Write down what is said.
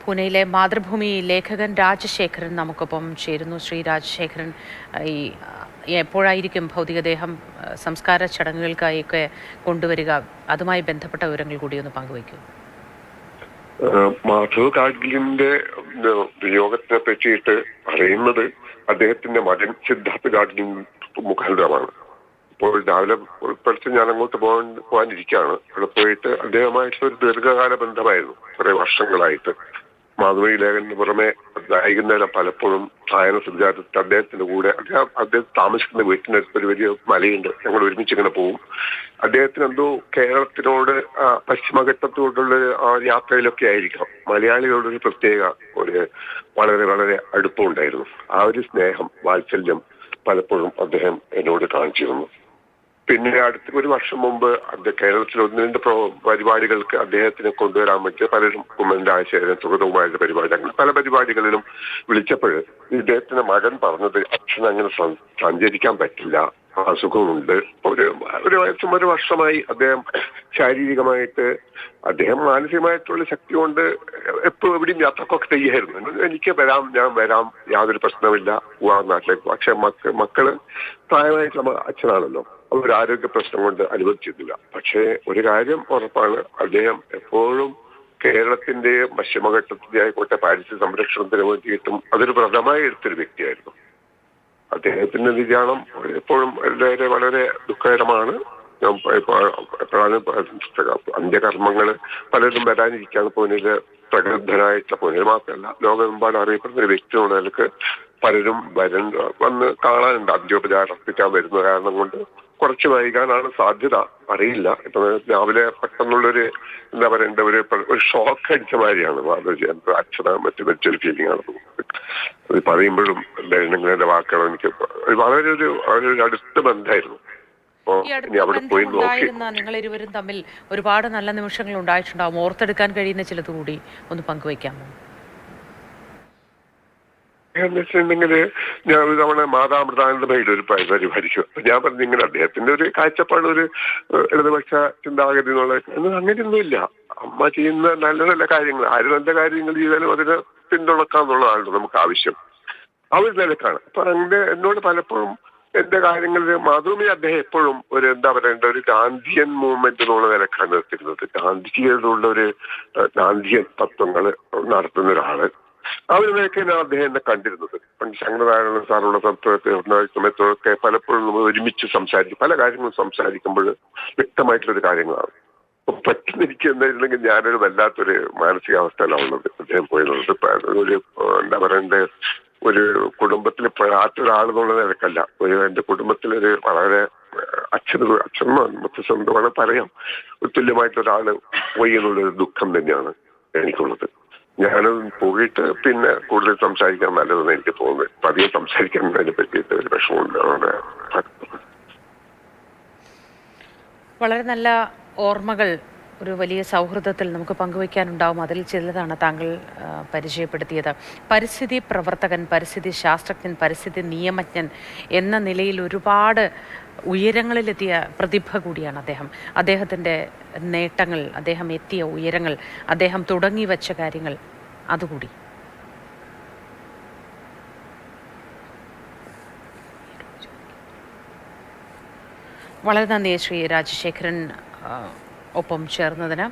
പൂനെയിലെ മാതൃഭൂമി ലേഖകൻ രാജശേഖരൻ നമുക്കൊപ്പം ചേരുന്നു. ശ്രീ രാജശേഖരൻ, ഈ എപ്പോഴായിരിക്കും ഭൗതികദേഹം സംസ്കാര ചടങ്ങുകൾക്കായൊക്കെ കൊണ്ടുവരിക? അതുമായി ബന്ധപ്പെട്ട വിവരങ്ങൾ കൂടി ഒന്ന് പങ്കുവയ്ക്കൂ. മാധവ് ഗാഡ്ഗിലിന്റെ വിയോഗത്തിനെ പറ്റിയിട്ട് അറിയുന്നത് അദ്ദേഹത്തിന്റെ മകൻ സിദ്ധാർത്ഥ് ഗാഡ്ഗിൽ മുഖാന്തരമാണ്. ഇപ്പോൾ രാവിലെ ഉൾപ്പെടുത്തി ഞാൻ അങ്ങോട്ട് പോകാനിരിക്കുകയാണ്. അവിടെ പോയിട്ട് അദ്ദേഹമായിട്ടുള്ള ഒരു ദീർഘകാല ബന്ധമായിരുന്നു, കുറെ വർഷങ്ങളായിട്ട്. മാധവി ലേഖനു പുറമെ വൈകുന്നേരം പലപ്പോഴും സായന സഞ്ചാരത്തിൽ അദ്ദേഹത്തിന്റെ കൂടെ അദ്ദേഹം താമസിക്കുന്ന വീട്ടിനടുത്ത് ഒരു വലിയ മലയുണ്ട്, ഞങ്ങൾ ഒരുമിച്ച് ഇങ്ങനെ പോകും. അദ്ദേഹത്തിന് എന്തോ കേരളത്തിനോട് പശ്ചിമഘട്ടത്തോടുള്ള യാത്രയിലൊക്കെ ആയിരിക്കാം മലയാളികളോടൊരു പ്രത്യേക ഒരു വളരെ വളരെ അടുപ്പമുണ്ടായിരുന്നു. ആ ഒരു സ്നേഹം, വാത്സല്യം പലപ്പോഴും അദ്ദേഹം എന്നോട് കാണിച്ചിരുന്നു. പിന്നെ അടുത്ത ഒരു വർഷം മുമ്പ് കേരളത്തിൽ ഒന്ന് രണ്ട് പരിപാടികൾക്ക് അദ്ദേഹത്തിനെ കൊണ്ടുവരാൻ പറ്റിയ പലരും, കുമ്മന്റെ ആശയം, സുഗതകുമാരിയുടെ പരിപാടി, അങ്ങനെ പല പരിപാടികളിലും വിളിച്ചപ്പോൾ ഇദ്ദേഹത്തിന്റെ മകൻ പറഞ്ഞത്, അച്ഛൻ അങ്ങനെ സഞ്ചരിക്കാൻ പറ്റില്ല, അസുഖമുണ്ട്. ഒരു വർഷമായി അദ്ദേഹം ശാരീരികമായിട്ട്, അദ്ദേഹം മാനസികമായിട്ടുള്ള ശക്തി കൊണ്ട് എപ്പോഴും എവിടെയും യാത്രക്കൊക്കെ തയ്യായിരുന്നു. എനിക്ക് വരാം, ഞാൻ വരാം, യാതൊരു പ്രശ്നമില്ല, പോവാൻ നാട്ടിലേക്ക്. പക്ഷെ മക്കള് പ്രായമായിട്ടുള്ള അച്ഛനാണല്ലോ, അവർ ആരോഗ്യ പ്രശ്നം കൊണ്ട് അനുവദിച്ചിട്ടില്ല. പക്ഷേ ഒരു കാര്യം ഉറപ്പാണ്, അദ്ദേഹം എപ്പോഴും കേരളത്തിന്റെയും പശ്ചിമഘട്ടത്തിന്റെ ആയിക്കോട്ടെ പാരിസ്ഥിതിക സംരക്ഷണത്തിന് വേണ്ടിയിട്ടും അതൊരു വ്രതമായി എടുത്തൊരു വ്യക്തിയായിരുന്നു. അദ്ദേഹത്തിന്റെ നിര്യാണം എപ്പോഴും വളരെ വളരെ ദുഃഖകരമാണ്. എപ്പോഴാണ് അന്ത്യകർമ്മങ്ങൾ പലരും വരാനിരിക്കുകയാണ്. പൂനെയിലെ പ്രഗത്ഭനായിട്ടുള്ള, പൂനെയിൽ മാത്രമല്ല ലോകമെമ്പാടും അറിയപ്പെടുന്ന ഒരു വ്യക്തി എന്ന നിലക്ക് പലരും വന്ന് കാണാനുണ്ട്. അന്ത്യോപചാരം അർപ്പിക്കാൻ വരുന്ന കാരണം കൊണ്ട് കുറച്ച് വൈകാനാണ് സാധ്യത, അറിയില്ല. ഇപ്പൊ രാവിലെ പെട്ടെന്നുള്ളൊരു എന്താ പറയണ്ട ഒരു ഷോക്ക് അടിച്ച മാതിരിയാണ് മാധവജി. അച്ഛന മറ്റൊരു ഫീലിംഗ് ആണ്. അത് പറയുമ്പോഴും നിങ്ങളുടെ വാക്കുകൾ എനിക്ക് വളരെ ഒരു അടുത്ത ബന്ധമായിരുന്നു. നിങ്ങൾ ഇരുവരും തമ്മിൽ ഒരുപാട് നല്ല നിമിഷങ്ങൾ ഉണ്ടായിട്ടുണ്ടാവും. ഓർത്തെടുക്കാൻ കഴിയുന്ന ചിലത് കൂടി ഒന്ന് പങ്കുവയ്ക്കാമോ? എന്ന് വെച്ചിട്ടുണ്ടെങ്കിൽ ഞാൻ ഒരു തവണ മാതാമൃതാനന്ദമയുടെ ഒരു പരിപാടി ഭരിച്ചു. അപ്പൊ ഞാൻ പറഞ്ഞു, ഇങ്ങനെ അദ്ദേഹത്തിന്റെ ഒരു കാഴ്ചപ്പാട്, ഒരു ഇടതുപക്ഷ ചിന്താഗതി എന്നുള്ള അങ്ങനെയൊന്നുമില്ല. അമ്മ ചെയ്യുന്ന നല്ല നല്ല കാര്യങ്ങൾ, ആര് നല്ല കാര്യങ്ങൾ ചെയ്താലും അതിനെ പിന്തുണക്കാന്നുള്ളതാണ് നമുക്ക് ആവശ്യം. ആ ഒരു നിലക്കാണ്. അപ്പൊ അങ്ങനെ എന്നോട് പലപ്പോഴും എന്റെ കാര്യങ്ങളിൽ മാതൃഭൂമി അദ്ദേഹം എപ്പോഴും ഒരു എന്താ പറയണ്ട ഒരു ഗാന്ധിയൻ മൂവ്മെന്റ് എന്നുള്ള നിലക്കാണ് നിർത്തിയിരുന്നത്. ഗാന്ധിജിയോടുള്ള ഒരു ഗാന്ധിയൻ തത്വങ്ങൾ നടത്തുന്ന ഒരാള്. ആ ഒരു നിലയ്ക്കാണ് അദ്ദേഹം എന്നെ കണ്ടിരുന്നത്. ശങ്കരനാരായണ സാറുള്ള സമയത്തൊക്കെ പലപ്പോഴും നമ്മൾ ഒരുമിച്ച് സംസാരിക്കും, പല കാര്യങ്ങളും സംസാരിക്കുമ്പോൾ വ്യക്തമായിട്ടുള്ളൊരു കാര്യങ്ങളാണ്. പെട്ടെന്ന് എനിക്ക് എന്തായിരുന്നെങ്കിൽ ഞാനൊരു വല്ലാത്തൊരു മാനസികാവസ്ഥയിലാണ് ഉള്ളത്. അദ്ദേഹം പോയിരുന്നത് ഒരു എന്താ പറയണ്ടേ, ഒരു കുടുംബത്തിൽ പെടാത്തൊരാളെന്നുള്ള നിലക്കല്ല, എന്റെ കുടുംബത്തിലൊരു വളരെ അച്ഛനോ മുത്തശ്ശനോ പറയാം, തുല്യമായിട്ടൊരാള് പോയി എന്നുള്ളൊരു ദുഃഖം തന്നെയാണ് എനിക്കുള്ളത്. ഞാനത് പോയിട്ട് പിന്നെ കൂടുതൽ സംസാരിക്കാൻ നല്ലതെന്ന് എനിക്ക് തോന്നുന്നത്. പതിയെ സംസാരിക്കാൻ അതിനെ പറ്റിയിട്ട് ഒരു വിഷമമുണ്ട്. വളരെ നല്ല ഓർമ്മകൾ ഒരു വലിയ സൗഹൃദത്തിൽ നമുക്ക് പങ്കുവയ്ക്കാനുണ്ടാവും. അതിൽ ചിലതാണ് താങ്കൾ പരിചയപ്പെടുത്തിയത്. പരിസ്ഥിതി പ്രവർത്തകൻ, പരിസ്ഥിതി ശാസ്ത്രജ്ഞൻ, പരിസ്ഥിതി നിയമജ്ഞൻ എന്ന നിലയിൽ ഒരുപാട് ഉയരങ്ങളിലെത്തിയ പ്രതിഭ കൂടിയാണ് അദ്ദേഹം. അദ്ദേഹത്തിൻ്റെ നേട്ടങ്ങൾ, അദ്ദേഹം എത്തിയ ഉയരങ്ങൾ, അദ്ദേഹം തുടങ്ങി വച്ച കാര്യങ്ങൾ അതുകൂടി. വളരെ നന്ദി ശ്രീ രാജശേഖരൻ ഒപ്പം ചേർന്നതിന്.